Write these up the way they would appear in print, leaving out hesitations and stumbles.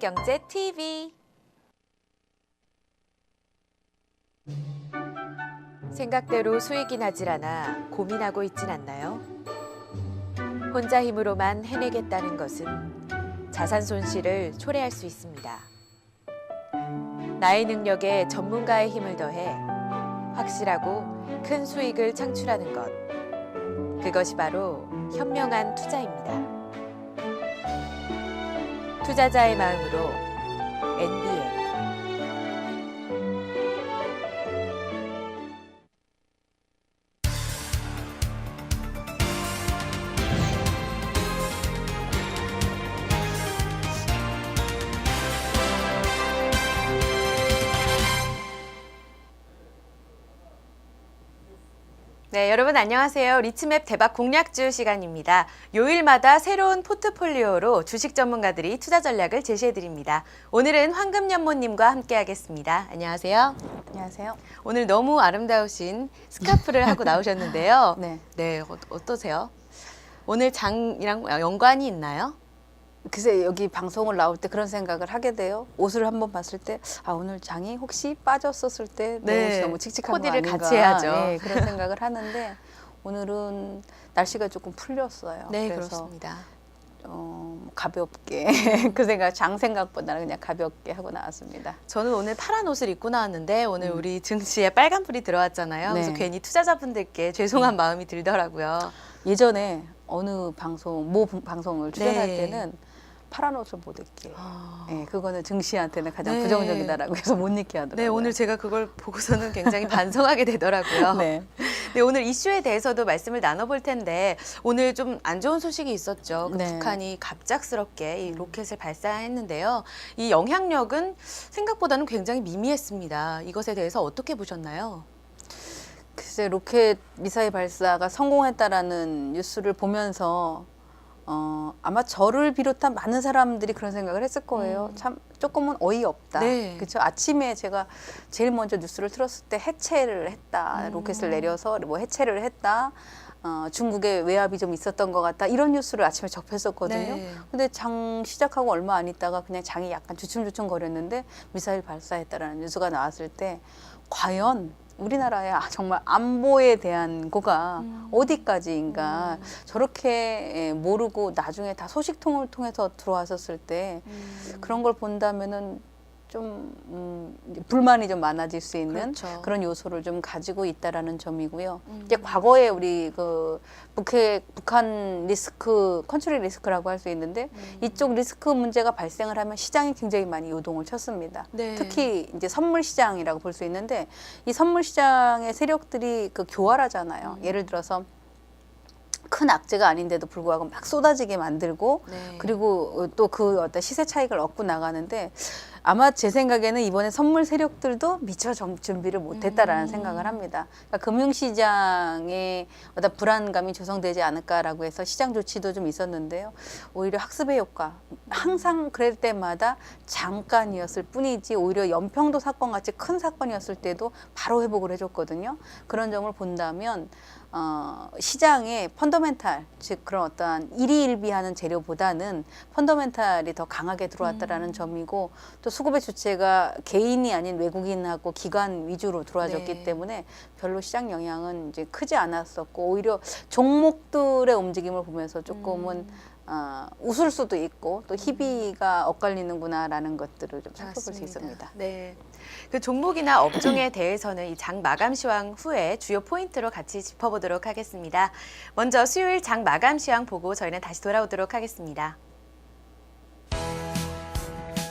경제TV. 생각대로 수익이 나질 않아 고민하고 있진 않나요? 혼자 힘으로만 해내겠다는 것은 자산 손실을 초래할 수 있습니다. 나의 능력에 전문가의 힘을 더해 확실하고 큰 수익을 창출하는 것. 그것이 바로 현명한 투자입니다. 투자자의 마음으로 NBN. 네, 여러분 안녕하세요. 리츠맵 대박 공략주 시간입니다. 요일마다 새로운 포트폴리오로 주식 전문가들이 투자 전략을 제시해드립니다. 오늘은 황금연모님과 함께하겠습니다. 안녕하세요. 안녕하세요. 오늘 너무 아름다우신 스카프를 하고 나오셨는데요. 네. 네, 어떠세요? 오늘 장이랑 연관이 있나요? 글쎄 여기 방송을 나올 때 그런 생각을 하게 돼요. 옷을 한번 봤을 때 오늘 장이 혹시 빠졌었을 때 내 옷이 너무 칙칙한 거 코디를 아닌가. 같이 해야죠. 네, 그런 생각을 하는데 오늘은 날씨가 조금 풀렸어요. 네, 그래서 그렇습니다. 가볍게 그 생각 장 생각보다는 그냥 가볍게 하고 나왔습니다. 저는 오늘 파란 옷을 입고 나왔는데 오늘 우리 증시에 빨간불이 들어왔잖아요. 네. 그래서 괜히 투자자분들께 죄송한 마음이 들더라고요. 예전에 어느 방송을 출연할 네. 때는 파란 옷을 못 입게. 네, 그거는 증시한테는 가장 부정적이다라고 해서 못 입게 하더라고요. 네, 오늘 제가 그걸 보고서는 굉장히 반성하게 되더라고요. 네. 네, 오늘 이슈에 대해서도 말씀을 나눠볼 텐데 오늘 좀 안 좋은 소식이 있었죠. 그 네. 북한이 갑작스럽게 이 로켓을 발사했는데요. 이 영향력은 생각보다는 굉장히 미미했습니다. 이것에 대해서 어떻게 보셨나요? 글쎄 로켓 미사일 발사가 성공했다라는 뉴스를 보면서 아마 저를 비롯한 많은 사람들이 그런 생각을 했을 거예요. 참 조금은 어이없다. 네. 그렇죠. 아침에 제가 제일 먼저 뉴스를 틀었을 때 해체를 했다. 로켓을 내려서 뭐 해체를 했다. 중국에 외압이 좀 있었던 것 같다. 이런 뉴스를 아침에 접했었거든요. 네. 근데 장 시작하고 얼마 안 있다가 그냥 장이 약간 주춤주춤 거렸는데 미사일 발사했다라는 뉴스가 나왔을 때 과연 우리나라의 정말 안보에 대한 거가 어디까지인가 저렇게 모르고 나중에 다 소식통을 통해서 들어왔었을 때 그런 걸 본다면은 좀 불만이 좀 많아질 수 있는 그렇죠. 그런 요소를 좀 가지고 있다라는 점이고요. 이제 과거에 우리 그 북한 리스크 컨트롤 리스크라고 할 수 있는데 이쪽 리스크 문제가 발생을 하면 시장이 굉장히 많이 요동을 쳤습니다. 네. 특히 이제 선물 시장이라고 볼 수 있는데 이 선물 시장의 세력들이 그 교활하잖아요. 예를 들어서 큰 악재가 아닌데도 불구하고 막 쏟아지게 만들고 네. 그리고 또 그 어떤 시세 차익을 얻고 나가는데 아마 제 생각에는 이번에 선물 세력들도 미처 준비를 못했다라는 생각을 합니다. 그러니까 금융시장에 어떤 불안감이 조성되지 않을까라고 해서 시장 조치도 좀 있었는데요. 오히려 학습의 효과, 항상 그럴 때마다 잠깐이었을 뿐이지 오히려 연평도 사건 같이 큰 사건이었을 때도 바로 회복을 해줬거든요. 그런 점을 본다면 시장의 펀더멘탈, 즉 그런 어떠한 일희일비하는 재료보다는 펀더멘탈이 더 강하게 들어왔다라는 점이고 또 수급의 주체가 개인이 아닌 외국인하고 기관 위주로 들어와졌기 네. 때문에 별로 시장 영향은 이제 크지 않았었고 오히려 종목들의 움직임을 보면서 조금은 웃을 수도 있고 또 희비가 엇갈리는구나라는 것들을 좀 살펴볼 수 맞습니다. 있습니다. 네. 그 종목이나 업종에 대해서는 이 장 마감 시황 후에 주요 포인트로 같이 짚어보도록 하겠습니다. 먼저 수요일 장 마감 시황 보고 저희는 다시 돌아오도록 하겠습니다.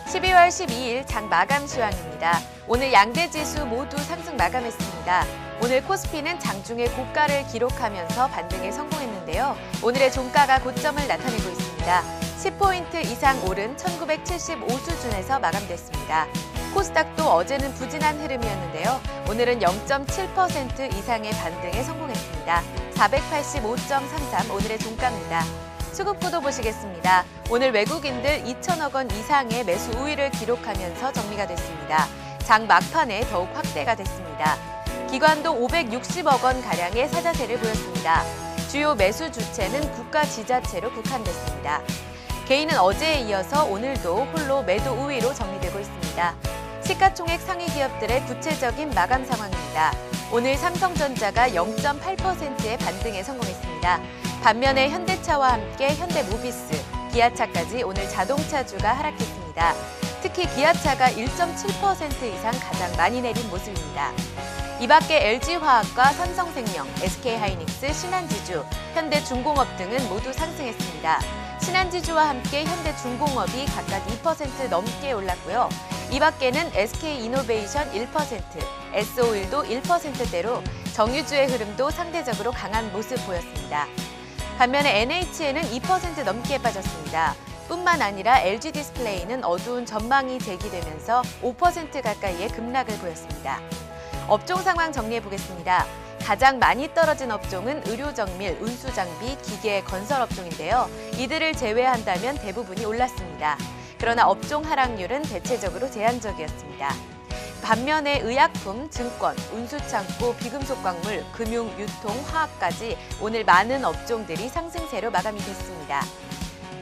12월 12일 장 마감 시황입니다. 오늘 양대 지수 모두 상승 마감했습니다. 오늘 코스피는 장중에 고가를 기록하면서 반등에 성공했는데요. 오늘의 종가가 고점을 나타내고 있습니다. 10포인트 이상 오른 1975 수준에서 마감됐습니다. 코스닥도 어제는 부진한 흐름이었는데요. 오늘은 0.7% 이상의 반등에 성공했습니다. 485.33 오늘의 종가입니다. 수급구도 보시겠습니다. 오늘 외국인들 2천억 원 이상의 매수 우위를 기록하면서 정리가 됐습니다. 장 막판에 더욱 확대가 됐습니다. 기관도 560억 원 가량의 사자세를 보였습니다. 주요 매수 주체는 국가 지자체로 국한됐습니다. 개인은 어제에 이어서 오늘도 홀로 매도 우위로 정리되고 있습니다. 시가총액 상위 기업들의 구체적인 마감 상황입니다. 오늘 삼성전자가 0.8%의 반등에 성공했습니다. 반면에 현대차와 함께 현대모비스, 기아차까지 오늘 자동차주가 하락했습니다. 특히 기아차가 1.7% 이상 가장 많이 내린 모습입니다. 이 밖에 LG화학과 삼성생명, SK하이닉스, 신한지주, 현대중공업 등은 모두 상승했습니다. 신한지주와 함께 현대중공업이 각각 2% 넘게 올랐고요. 이 밖에는 SK이노베이션 1%, S오일도 1%대로 정유주의 흐름도 상대적으로 강한 모습 보였습니다. 반면에 NHN은 2% 넘게 빠졌습니다. 뿐만 아니라 LG디스플레이는 어두운 전망이 제기되면서 5% 가까이의 급락을 보였습니다. 업종 상황 정리해 보겠습니다. 가장 많이 떨어진 업종은 의료정밀, 운수장비, 기계, 건설업종인데요. 이들을 제외한다면 대부분이 올랐습니다. 그러나 업종 하락률은 대체적으로 제한적이었습니다. 반면에 의약품, 증권, 운수창고, 비금속광물, 금융, 유통, 화학까지 오늘 많은 업종들이 상승세로 마감이 됐습니다.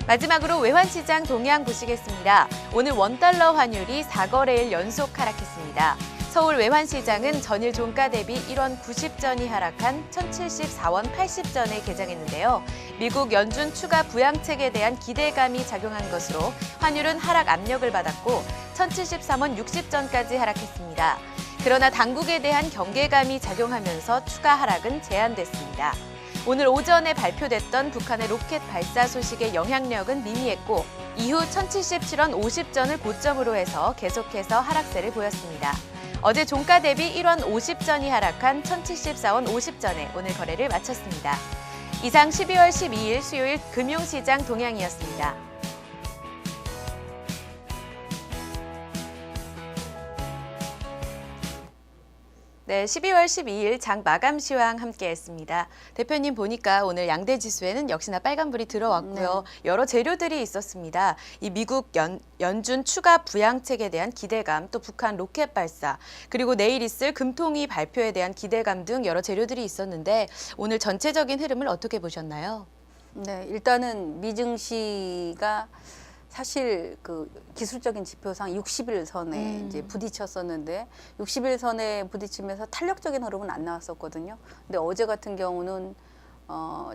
마지막으로 외환시장 동향 보시겠습니다. 오늘 원달러 환율이 4거래일 연속 하락했습니다. 서울 외환시장은 전일 종가 대비 1원 90전이 하락한 1074원 80전에 개장했는데요. 미국 연준 추가 부양책에 대한 기대감이 작용한 것으로 환율은 하락 압력을 받았고 1073원 60전까지 하락했습니다. 그러나 당국에 대한 경계감이 작용하면서 추가 하락은 제한됐습니다. 오늘 오전에 발표됐던 북한의 로켓 발사 소식의 영향력은 미미했고 이후 1077원 50전을 고점으로 해서 계속해서 하락세를 보였습니다. 어제 종가 대비 1원 50전이 하락한 1074원 50전에 오늘 거래를 마쳤습니다. 이상 12월 12일 수요일 금융시장 동향이었습니다. 네, 12월 12일 장 마감 시황 함께했습니다. 대표님 보니까 오늘 양대 지수에는 역시나 빨간불이 들어왔고요. 여러 재료들이 있었습니다. 이 미국 연준 추가 부양책에 대한 기대감, 또 북한 로켓 발사, 그리고 내일 있을 금통위 발표에 대한 기대감 등 여러 재료들이 있었는데 오늘 전체적인 흐름을 어떻게 보셨나요? 네, 일단은 미증시가 사실 그 기술적인 지표상 60일선에 이제 부딪혔었는데 60일선에 부딪히면서 탄력적인 흐름은 안 나왔었거든요. 근데 어제 같은 경우는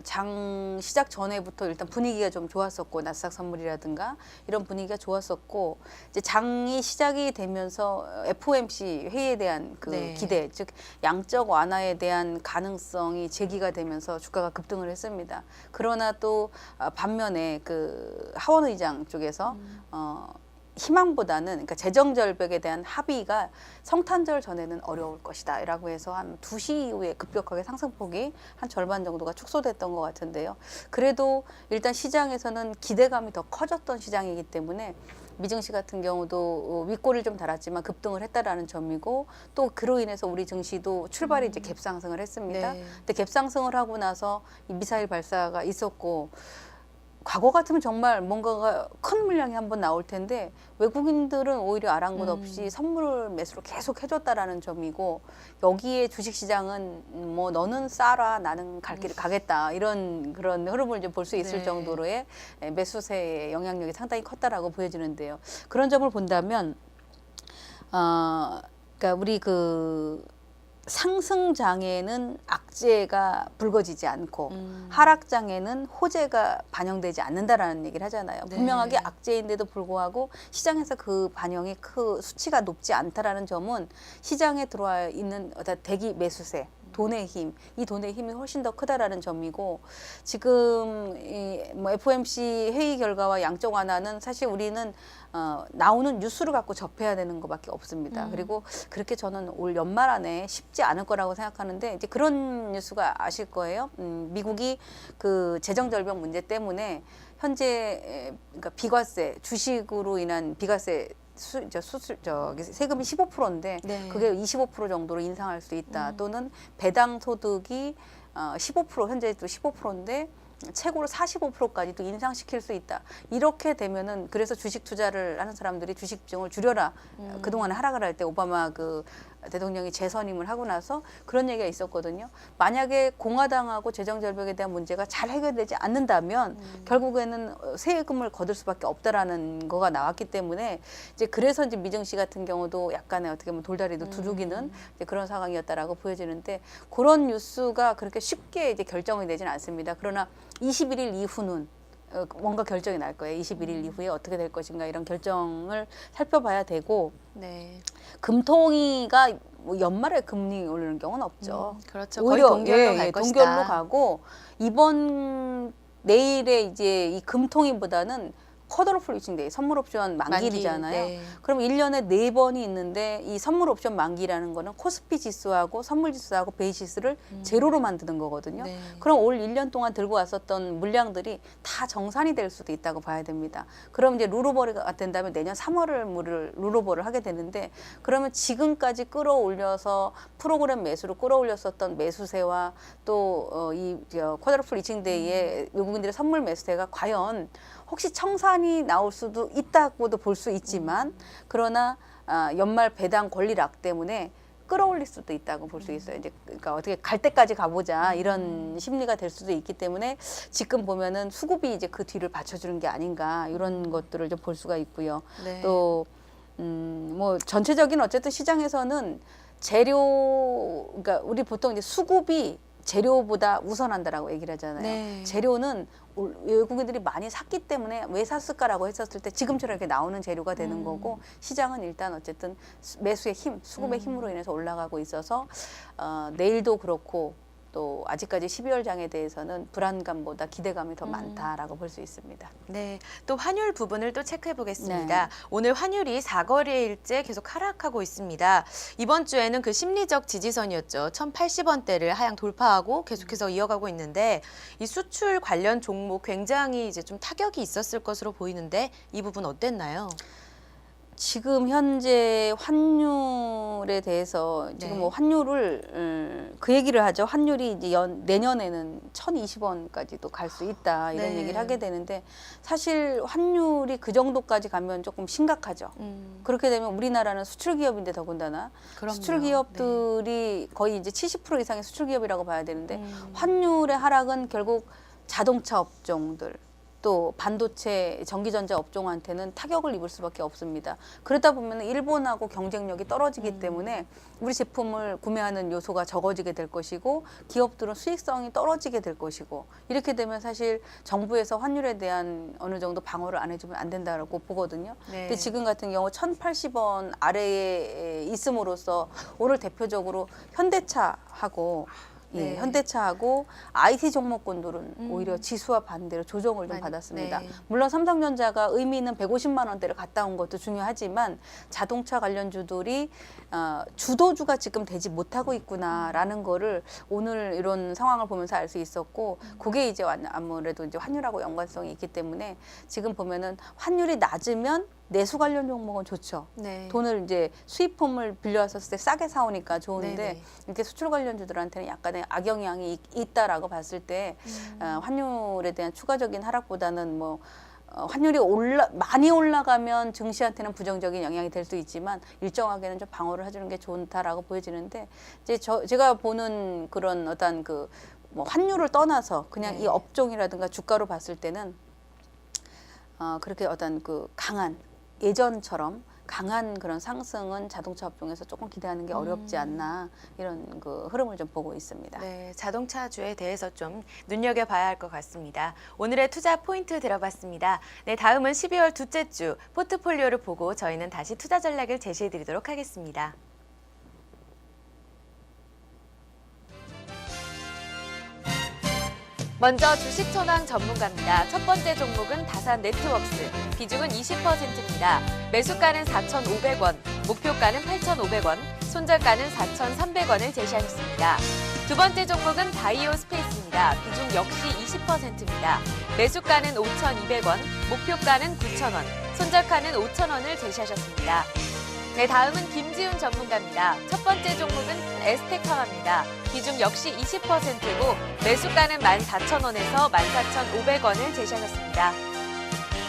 장 시작 전에부터 일단 분위기가 좀 좋았었고 나스닥 선물이라든가 이런 분위기가 좋았었고 이제 장이 시작이 되면서 FOMC 회의에 대한 그 기대, 즉 양적 완화에 대한 가능성이 제기가 되면서 주가가 급등을 했습니다. 그러나 또 반면에 그 하원 의장 쪽에서 희망보다는 그러니까 재정 절벽에 대한 합의가 성탄절 전에는 어려울 것이다 라고 해서 한 2시 이후에 급격하게 상승폭이 한 절반 정도가 축소됐던 것 같은데요. 그래도 일단 시장에서는 기대감이 더 커졌던 시장이기 때문에 미증시 같은 경우도 윗골을 좀 달았지만 급등을 했다라는 점이고 또 그로 인해서 우리 증시도 출발이 이제 갭상승을 했습니다. 근데 갭상승을 하고 나서 이 미사일 발사가 있었고 과거 같으면 정말 뭔가가 큰 물량이 한번 나올 텐데 외국인들은 오히려 아랑곳 없이 선물 매수를 계속 해줬다라는 점이고 여기에 주식시장은 뭐 너는 싸라 나는 갈 길을 가겠다 이런 그런 흐름을 이제 볼 수 있을 정도로의 매수세의 영향력이 상당히 컸다라고 보여지는데요. 그런 점을 본다면 그러니까 우리 그 상승장에는 악재가 불거지지 않고 하락장에는 호재가 반영되지 않는다라는 얘기를 하잖아요. 분명하게 악재인데도 불구하고 시장에서 그 반영이 수치가 높지 않다라는 점은 시장에 들어와 있는 어떤 대기 매수세, 돈의 힘, 이 돈의 힘이 훨씬 더 크다라는 점이고 지금 뭐 FOMC 회의 결과와 양적 완화는 사실 우리는 나오는 뉴스를 갖고 접해야 되는 것밖에 없습니다. 그리고 그렇게 저는 올 연말 안에 쉽지 않을 거라고 생각하는데 이제 그런 뉴스가 아실 거예요. 미국이 그 재정 절벽 문제 때문에 현재 그러니까 비과세, 주식으로 인한 비과세 세금이 15%인데 그게 25% 정도로 인상할 수 있다. 또는 배당 소득이 15% 현재 또 15%인데 최고로 45%까지 또 인상시킬 수 있다. 이렇게 되면은 그래서 주식 투자를 하는 사람들이 주식 비중을 줄여라. 그동안에 하락을 할 때 오바마 그 대통령이 재선임을 하고 나서 그런 얘기가 있었거든요. 만약에 공화당하고 재정절벽에 대한 문제가 잘 해결되지 않는다면 결국에는 세금을 거둘 수밖에 없다라는 거가 나왔기 때문에 이제 그래서 이제 미정 씨 같은 경우도 약간의 어떻게 보면 돌다리도 두들기는 이제 그런 상황이었다라고 보여지는데 그런 뉴스가 그렇게 쉽게 이제 결정이 되지는 않습니다. 그러나 21일 이후는 뭔가 결정이 날 거예요. 21일 이후에 어떻게 될 것인가 이런 결정을 살펴봐야 되고 네. 금통위가 뭐 연말에 금리 오르는 경우는 없죠. 그렇죠. 거의 동결로 갈 것이다. 동결로 가고 이번 내일에 이제 이 금통위보다는 쿼터풀 위칭데이 선물 옵션 만기일이잖아요. 네. 그럼 1년에 4번이 있는데 이 선물 옵션 만기라는 거는 코스피 지수하고 선물 지수하고 베이시스를 제로로 만드는 거거든요. 네. 그럼 올 1년 동안 들고 왔었던 물량들이 다 정산이 될 수도 있다고 봐야 됩니다. 그럼 이제 룰오버가 된다면 내년 3월을 룰오버를 하게 되는데 그러면 지금까지 끌어올려서 프로그램 매수로 끌어올렸었던 매수세와 또 이 쿼터풀 위칭데이에 외국인들의 선물 매수세가 과연 혹시 청산이 나올 수도 있다고도 볼 수 있지만 그러나 연말 배당 권리락 때문에 끌어올릴 수도 있다고 볼 수 있어요. 이제 그러니까 어떻게 갈 때까지 가보자 이런 심리가 될 수도 있기 때문에 지금 보면은 수급이 이제 그 뒤를 받쳐주는 게 아닌가 이런 것들을 좀 볼 수가 있고요. 네. 또 뭐 전체적인 어쨌든 시장에서는 재료 그러니까 우리 보통 이제 수급이 재료보다 우선한다라고 얘기를 하잖아요. 네. 재료는 외국인들이 많이 샀기 때문에 왜 샀을까라고 했었을 때 지금처럼 이렇게 나오는 재료가 되는 거고 시장은 일단 어쨌든 매수의 힘, 수급의 힘으로 인해서 올라가고 있어서 내일도 그렇고 또 아직까지 12월 장에 대해서는 불안감보다 기대감이 더 많다라고 볼 수 있습니다. 네, 또 환율 부분을 또 체크해 보겠습니다. 네. 오늘 환율이 4거래일째 계속 하락하고 있습니다. 이번 주에는 그 심리적 지지선이었죠. 1,080원대를 하향 돌파하고 계속해서 이어가고 있는데 이 수출 관련 종목 굉장히 이제 좀 타격이 있었을 것으로 보이는데 이 부분 어땠나요? 지금 현재 환율에 대해서 지금 네. 뭐 환율을 그 얘기를 하죠. 환율이 이제 내년에는 1,020원까지도 갈 수 있다 이런 네. 얘기를 하게 되는데 사실 환율이 그 정도까지 가면 조금 심각하죠. 그렇게 되면 우리나라는 수출 기업인데 더군다나 그럼요. 수출 기업들이 거의 이제 70% 이상의 수출 기업이라고 봐야 되는데 환율의 하락은 결국 자동차 업종들 또 반도체, 전기전자 업종한테는 타격을 입을 수밖에 없습니다. 그러다 보면 일본하고 경쟁력이 떨어지기 때문에 우리 제품을 구매하는 요소가 적어지게 될 것이고 기업들은 수익성이 떨어지게 될 것이고 이렇게 되면 사실 정부에서 환율에 대한 어느 정도 방어를 안 해주면 안 된다고 보거든요. 네. 근데 지금 같은 경우 1,080원 아래에 있음으로써 오늘 대표적으로 현대차하고 네. 예, 현대차하고 IT 종목군들은 오히려 지수와 반대로 조정을 좀 많이, 받았습니다. 네. 물론 삼성전자가 의미 있는 150만 원대를 갔다 온 것도 중요하지만 자동차 관련주들이 주도주가 지금 되지 못하고 있구나라는 거를 오늘 이런 상황을 보면서 알 수 있었고 그게 이제 아무래도 이제 환율하고 연관성이 있기 때문에 지금 보면은 환율이 낮으면 내수 관련 종목은 좋죠. 네. 돈을 이제 수입품을 빌려왔었을 때 싸게 사오니까 좋은데 네네. 이렇게 수출 관련주들한테는 약간의 악영향이 있다라고 봤을 때 환율에 대한 추가적인 하락보다는 뭐 환율이 많이 올라가면 증시한테는 부정적인 영향이 될 수 있지만 일정하게는 좀 방어를 해주는 게 좋다라고 보여지는데 이제 제가 보는 그런 어떤 그 뭐 환율을 떠나서 그냥 네. 이 업종이라든가 주가로 봤을 때는 그렇게 어떤 그 강한 예전처럼 강한 그런 상승은 자동차 업종에서 조금 기대하는 게 어렵지 않나 이런 그 흐름을 좀 보고 있습니다. 네, 자동차주에 대해서 좀 눈여겨봐야 할 것 같습니다. 오늘의 투자 포인트 들어봤습니다. 네, 다음은 12월 둘째 주 포트폴리오를 보고 저희는 다시 투자 전략을 제시해드리도록 하겠습니다. 먼저 주식 전황 전문가입니다. 첫 번째 종목은 다산 네트워크스, 비중은 20%입니다. 매수가는 4,500원, 목표가는 8,500원, 손절가는 4,300원을 제시하셨습니다. 두 번째 종목은 바이오 스페이스입니다. 비중 역시 20%입니다. 매수가는 5,200원, 목표가는 9,000원, 손절가는 5,000원을 제시하셨습니다. 네, 다음은 김지훈 전문가입니다. 첫 번째 종목은 에스텍파마입니다. 비중 역시 20%고 매수가는 14,000원에서 14,500원을 제시하셨습니다.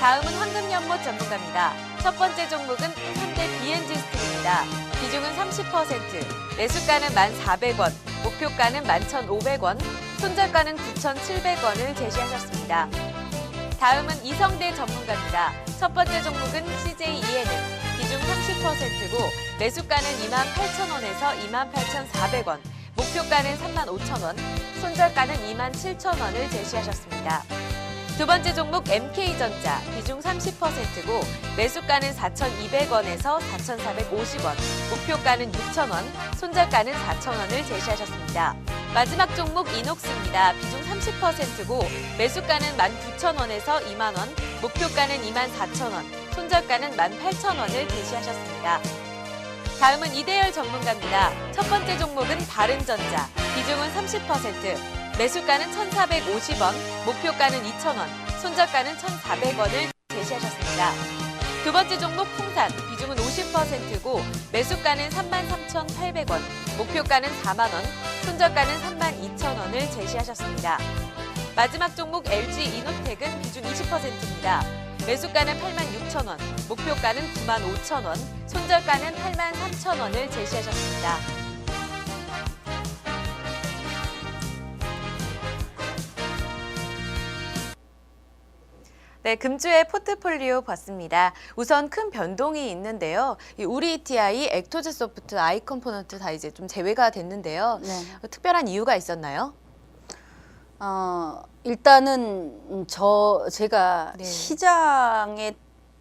다음은 황금연못 전문가입니다. 첫 번째 종목은 현대 BNG 스틸입니다. 비중은 30%, 매수가는 1,400원, 목표가는 11,500원, 손절가는 9,700원을 제시하셨습니다. 다음은 이성대 전문가입니다. 첫 번째 종목은 CJENM, 비중 30%고 매수가는 28,000원에서 28,400원, 목표가는 35,000원, 손절가는 27,000원을 제시하셨습니다. 두 번째 종목 MK전자, 비중 30%고 매수가는 4,200원에서 4,450원, 목표가는 6,000원, 손절가는 4,000원을 제시하셨습니다. 마지막 종목 이녹스입니다. 비중 30%고 매수가는 19,000원에서 2만 원, 목표가는 24,000원, 손절가는 18,000원을 제시하셨습니다. 다음은 이대열 전문가입니다. 첫 번째 종목은 바른전자, 비중은 30%, 매수가는 1,450원, 목표가는 2,000원, 손절가는 1,400원을 제시하셨습니다. 두 번째 종목 풍산, 비중은 50%고 매수가는 33,800원, 목표가는 4만 원, 손절가는 32,000원을 제시하셨습니다. 마지막 종목 LG 이노텍은 비중 20%입니다. 매수가는 86,000원, 목표가는 95,000원, 손절가는 83,000원을 제시하셨습니다. 네, 금주의 포트폴리오 봤습니다. 우선 큰 변동이 있는데요. 이 우리 ETI, 액토즈 소프트, 아이컴포넌트 다 이제 좀 제외가 됐는데요. 네. 특별한 이유가 있었나요? 일단은 제가 네. 시장에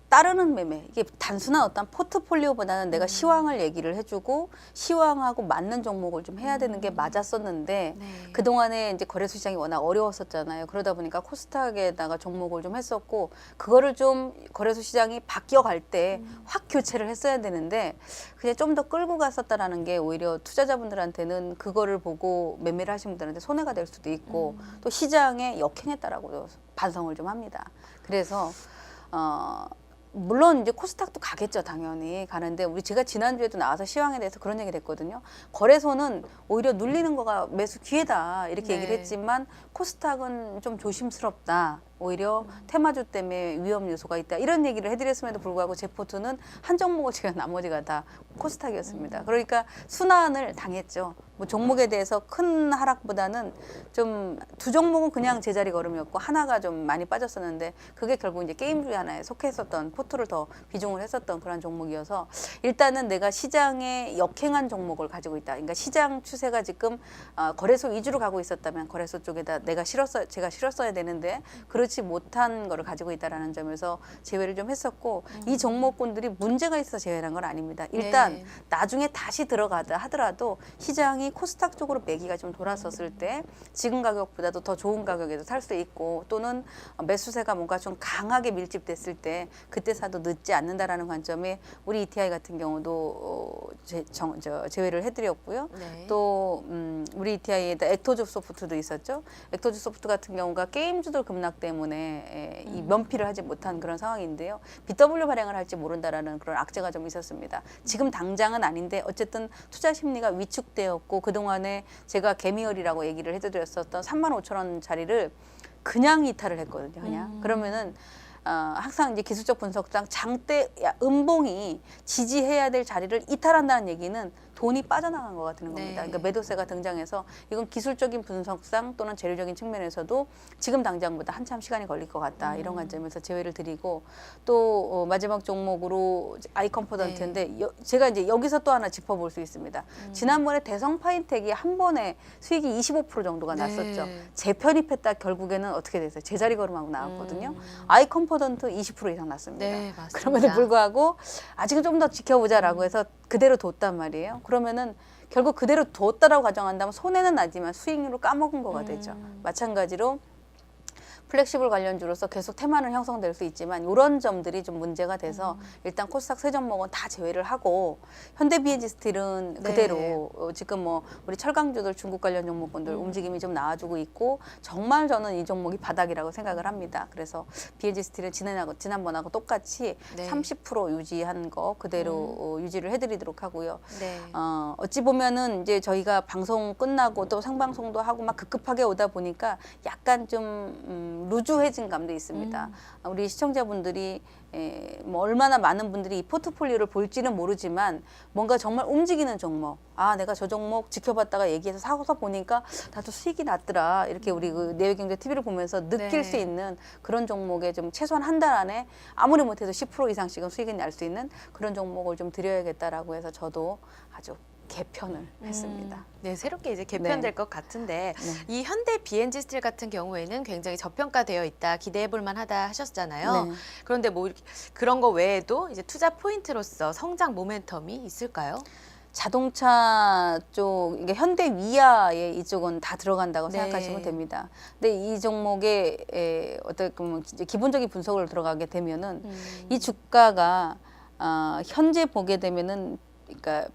따르는 매매, 이게 단순한 어떤 포트폴리오보다는 내가 시황을 얘기를 해주고 시황하고 맞는 종목을 좀 해야 되는 게 맞았었는데 네. 그동안에 이제 거래소 시장이 워낙 어려웠었잖아요. 그러다 보니까 코스닥에다가 종목을 좀 했었고 그거를 좀 거래소 시장이 바뀌어갈 때 확 교체를 했어야 되는데 그냥 좀 더 끌고 갔었다라는 게 오히려 투자자분들한테는 그거를 보고 매매를 하신 분들한테 손해가 될 수도 있고 또 시장에 역행했다라고 반성을 좀 합니다. 그래서 물론 이제 코스닥도 가겠죠, 당연히 가는데 제가 지난주에도 나와서 시황에 대해서 그런 얘기를 했거든요. 거래소는 오히려 눌리는 거가 매수 기회다 이렇게 네. 얘기를 했지만 코스닥은 좀 조심스럽다. 오히려 테마주 때문에 위험 요소가 있다. 이런 얘기를 해드렸음에도 불구하고 제 포트는 한 종목을 제가 나머지가 다 코스닥이었습니다. 그러니까 순환을 당했죠. 뭐 종목에 대해서 큰 하락보다는 좀 두 종목은 그냥 제자리 걸음이었고 하나가 좀 많이 빠졌었는데 그게 결국 이제 게임주의 하나에 속했었던 포트를 더 비중을 했었던 그런 종목이어서 일단은 내가 시장에 역행한 종목을 가지고 있다. 그러니까 시장 추세가 지금 거래소 위주로 가고 있었다면 거래소 쪽에다 제가 실었어야 되는데 그렇지 못한 거를 가지고 있다라는 점에서 제외를 좀 했었고 이 종목군들이 문제가 있어서 제외한 건 아닙니다. 일단 네. 나중에 다시 들어가다 하더라도 시장이 코스닥 쪽으로 매기가 좀 돌았었을 때 지금 가격보다도 더 좋은 가격에도 살 수 있고 또는 매수세가 뭔가 좀 강하게 밀집됐을 때 그때 사도 늦지 않는다라는 관점에 우리 ETI 같은 경우도 제외를 해드렸고요. 네. 또 우리 ETI에다 액토즈 소프트도 있었죠. 액토즈 소프트 같은 경우가 게임주들 급락 때문에 이 면피를 하지 못한 그런 상황인데요. BW 발행을 할지 모른다라는 그런 악재가 좀 있었습니다. 지금 당장은 아닌데 어쨌든 투자 심리가 위축되었고 그동안에 제가 개미열이라고 얘기를 해드렸었던 35,000원짜리를 그냥 이탈을 했거든요. 그냥 그러면은 항상 이제 기술적 분석상 장대 음봉이 지지해야 될 자리를 이탈한다는 얘기는 돈이 빠져나간 것 같은 겁니다. 네. 그러니까 매도세가 등장해서 이건 기술적인 분석상 또는 재료적인 측면에서도 지금 당장보다 한참 시간이 걸릴 것 같다. 이런 관점에서 제외를 드리고 또 마지막 종목으로 아이컴포던트인데 네. 제가 이제 여기서 또 하나 짚어볼 수 있습니다. 지난번에 대성 파인텍이 한 번에 수익이 25% 정도가 네. 났었죠. 재편입했다 결국에는 어떻게 됐어요? 제자리 걸음하고 나왔거든요. 아이컴포던트 20% 이상 났습니다. 네, 맞습니다. 그럼에도 불구하고 아직은 좀 더 지켜보자라고 해서 그대로 뒀단 말이에요. 그러면은 결국 그대로 뒀다라고 가정한다면 손해는 나지만 수익률을 까먹은 거가 되죠. 마찬가지로 플렉시블 관련주로서 계속 테마는 형성될 수 있지만 이런 점들이 좀 문제가 돼서 일단 코스닥 세 종목은 다 제외를 하고 현대비엔지 스틸은 네. 그대로 지금 뭐 우리 철강주들 중국 관련 종목군들 움직임이 좀 나와주고 있고 정말 저는 이 종목이 바닥이라고 생각을 합니다. 그래서 비엔지 스틸은 지난번하고 똑같이 네. 30% 유지한 거 그대로 유지를 해드리도록 하고요. 네. 어찌 보면은 이제 저희가 방송 끝나고 또 생방송도 하고 막 급급하게 오다 보니까 약간 좀 좀 루즈해진 감도 있습니다. 우리 시청자분들이 뭐 얼마나 많은 분들이 이 포트폴리오를 볼지는 모르지만 뭔가 정말 움직이는 종목, 아 내가 저 종목 지켜봤다가 얘기해서 사고서 보니까 나도 수익이 났더라, 이렇게 우리 그 내외경제 TV를 보면서 느낄 네. 수 있는 그런 종목에 좀 최소한 한 달 안에 아무리 못해도 10% 이상씩은 수익을 낼 수 있는 그런 종목을 좀 드려야겠다라고 해서 저도 아주 개편을 했습니다. 네, 새롭게 이제 개편될 네. 것 같은데 네. 이 현대 BNG 스틸 같은 경우에는 굉장히 저평가되어 있다, 기대해 볼 만하다 하셨잖아요. 네. 그런데 뭐 이렇게 그런 거 외에도 이제 투자 포인트로서 성장 모멘텀이 있을까요? 자동차 쪽, 이게 현대 위아에 이쪽은 다 들어간다고 네. 생각하시면 됩니다. 근데 이 종목의 어떻게 보면 이제 기본적인 분석을 들어가게 되면은 이 주가가 현재 보게 되면은 그러니까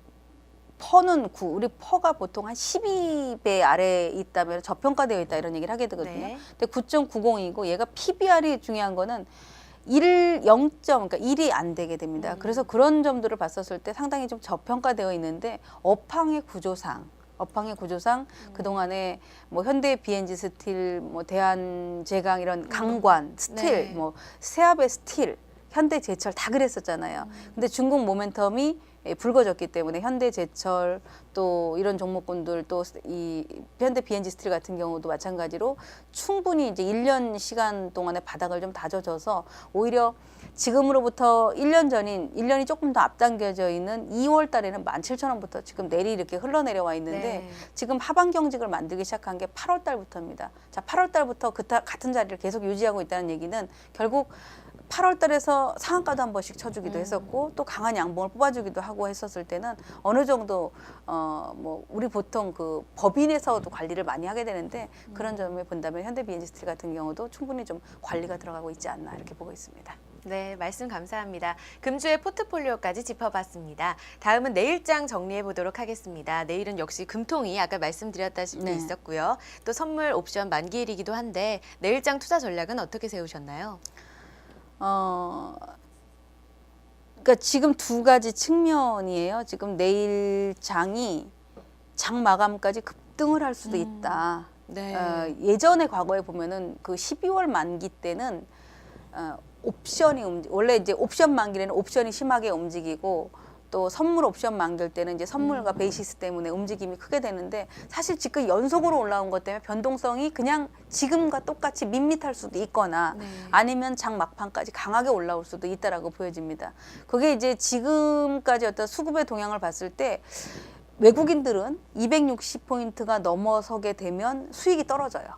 퍼는 우리 퍼가 보통 한 12배 아래에 있다면 저평가되어 있다 이런 얘기를 하게 되거든요. 네. 근데 9.90이고 얘가 PBR이 중요한 거는 0점, 그러니까 1이 안 되게 됩니다. 그래서 그런 점들을 봤었을 때 상당히 좀 저평가되어 있는데 업황의 구조상 그동안에 뭐 현대 BNG 스틸, 뭐 대한제강 이런 강관, 스틸, 네. 뭐 세압의 스틸, 현대제철 다 그랬었잖아요. 근데 중국 모멘텀이 붉어졌기 때문에 현대제철 또 이런 종목군들 또 이 현대 BNG 스틸 같은 경우도 마찬가지로 충분히 이제 1년 시간 동안의 바닥을 좀 다져줘서 오히려 지금으로부터 1년 전인 1년이 조금 더 앞당겨져 있는 2월 달에는 17,000원부터 지금 내리 이렇게 흘러내려와 있는데 네. 지금 하방 경직을 만들기 시작한 게 8월 달부터입니다. 자, 8월 달부터 같은 자리를 계속 유지하고 있다는 얘기는 결국 8월 달에서 상한가도 한 번씩 쳐주기도 했었고 또 강한 양봉을 뽑아주기도 하고 했었을 때는 어느 정도 뭐 우리 보통 그 법인에서도 관리를 많이 하게 되는데 그런 점에 본다면 현대 BNG 스틸 같은 경우도 충분히 좀 관리가 들어가고 있지 않나 이렇게 보고 있습니다. 네, 말씀 감사합니다. 금주의 포트폴리오까지 짚어봤습니다. 다음은 내일장 정리해 보도록 하겠습니다. 내일은 역시 금통이 아까 말씀드렸다시피 네. 있었고요. 또 선물 옵션 만기일이기도 한데 내일장 투자 전략은 어떻게 세우셨나요? 그러니까 지금 두 가지 측면이에요. 지금 내일 장이 장 마감까지 급등을 할 수도 있다. 네. 예전에 과거에 보면은 그 12월 만기 때는 옵션이 원래 이제 옵션 만기에는 옵션이 심하게 움직이고 또 선물 옵션 만길 때는 이제 선물과 베이시스 때문에 움직임이 크게 되는데 사실 지금 연속으로 올라온 것 때문에 변동성이 그냥 지금과 똑같이 밋밋할 수도 있거나 네. 아니면 장 막판까지 강하게 올라올 수도 있다라고 보여집니다. 그게 이제 지금까지 어떤 수급의 동향을 봤을 때 외국인들은 260포인트가 넘어서게 되면 수익이 떨어져요.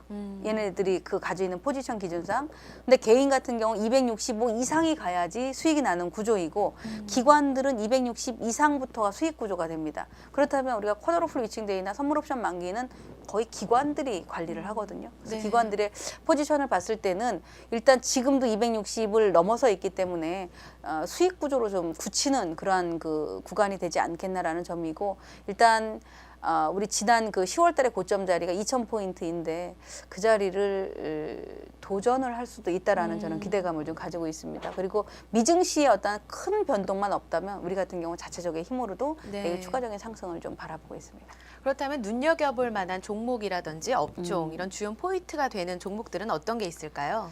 얘네들이 그 가지고 있는 포지션 기준상. 근데 개인 같은 경우 265 이상이 가야지 수익이 나는 구조이고 기관들은 260 이상부터가 수익 구조가 됩니다. 그렇다면 우리가 쿼터로플 위칭데이나 선물 옵션 만기는 거의 기관들이 관리를 하거든요. 그래서 네. 기관들의 포지션을 봤을 때는 일단 지금도 260을 넘어서 있기 때문에 수익 구조로 좀 굳히는 그러한 그 구간이 되지 않겠나라는 점이고 일단 우리 지난 그 10월 달에 고점 자리가 2,000포인트인데 그 자리를 도전을 할 수도 있다라는 저는 기대감을 좀 가지고 있습니다. 그리고 미증시의 어떤 큰 변동만 없다면 우리 같은 경우 자체적인 힘으로도 네. 내일 추가적인 상승을 좀 바라보고 있습니다. 그렇다면 눈여겨볼 만한 종목이라든지 업종 이런 주요 포인트가 되는 종목들은 어떤 게 있을까요?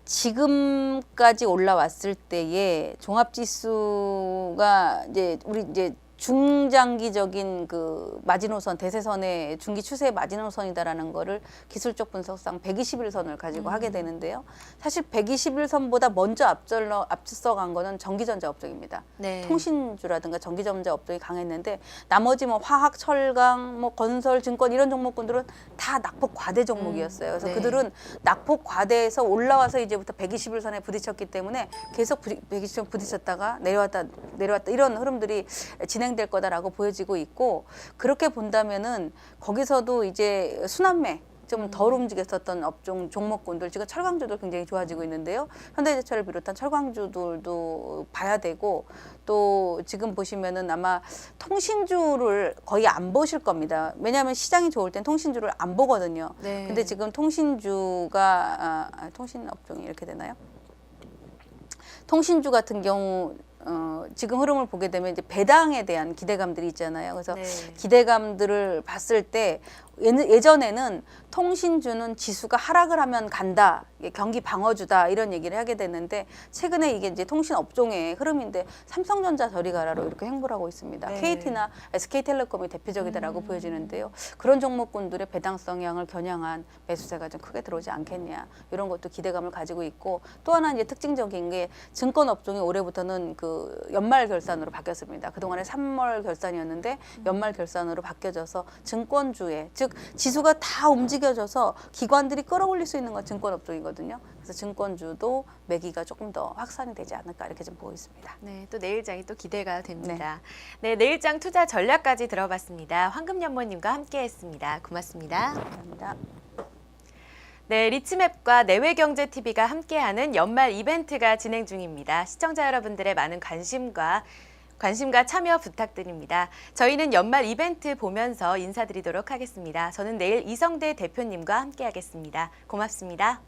지금까지 올라왔을 때의 종합지수가 이제 우리 이제 중장기적인 그 마지노선, 대세선의 중기 추세의 마지노선이다라는 거를 기술적 분석상 121선을 가지고 하게 되는데요. 사실 121선보다 먼저 앞서간 거는 전기전자 업종입니다. 네. 통신주라든가 전기전자 업종이 강했는데 나머지 뭐 화학, 철강, 뭐 건설, 증권 이런 종목군들은 다 낙폭 과대 종목이었어요. 그래서 네. 그들은 낙폭 과대에서 올라와서 이제부터 121선에 부딪혔기 때문에 계속 121선 부딪혔다가 내려왔다 이런 흐름들이 진행될 거다라고 보여지고 있고 그렇게 본다면은 거기서도 이제 순환매 좀 덜 움직였었던 업종 종목군들 지금 철강주도 굉장히 좋아지고 있는데요. 현대제철을 비롯한 철강주들도 봐야 되고 또 지금 보시면은 아마 통신주를 거의 안 보실 겁니다. 왜냐하면 시장이 좋을 땐 통신주를 안 보거든요. 네. 근데 지금 통신주가 통신 업종이 이렇게 되나요? 통신주 같은 경우 지금 흐름을 보게 되면 이제 배당에 대한 기대감들이 있잖아요. 그래서 네. 기대감들을 봤을 때 예전에는 통신주는 지수가 하락을 하면 간다, 경기 방어주다 이런 얘기를 하게 됐는데 최근에 이게 이제 통신 업종의 흐름인데 삼성전자 저리 가라로 이렇게 행보를 하고 있습니다. 네. KT나 SK텔레콤이 대표적이다라고 보여지는데요. 그런 종목군들의 배당 성향을 겨냥한 매수세가 좀 크게 들어오지 않겠냐 이런 것도 기대감을 가지고 있고 또 하나 이제 특징적인 게 증권 업종이 올해부터는 그 연말 결산으로 바뀌었습니다. 그동안에 3월 결산이었는데 연말 결산으로 바뀌어져서 증권주에 즉 지수가 다 움직여져서 기관들이 끌어올릴 수 있는 건 증권 업종이거든요. 그래서 증권주도 매기가 조금 더 확산이 되지 않을까 이렇게 좀 보고 있습니다. 네, 또 내일장이 또 기대가 됩니다. 네, 내일장 투자 전략까지 들어봤습니다. 황금연모님과 함께했습니다. 고맙습니다. 감사합니다. 네, 리츠맵과 내외경제TV가 함께하는 연말 이벤트가 진행 중입니다. 시청자 여러분들의 많은 관심과 참여 부탁드립니다. 저희는 연말 이벤트 보면서 인사드리도록 하겠습니다. 저는 내일 이성대 대표님과 함께하겠습니다. 고맙습니다.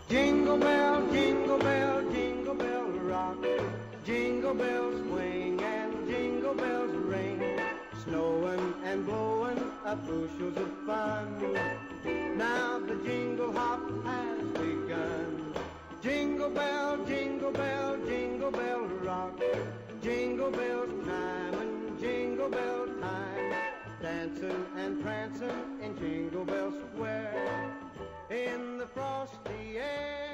Jingle bell, jingle bell, jingle bell rock. Jingle bells swing and jingle bells ring. Snowing and blowing up bushels of fun. Now the jingle hop has begun. Jingle bell, jingle bell, jingle bell rock. Jingle bells chime and jingle bell time. Dancing and prancing in Jingle Bell Square. In the frosty air.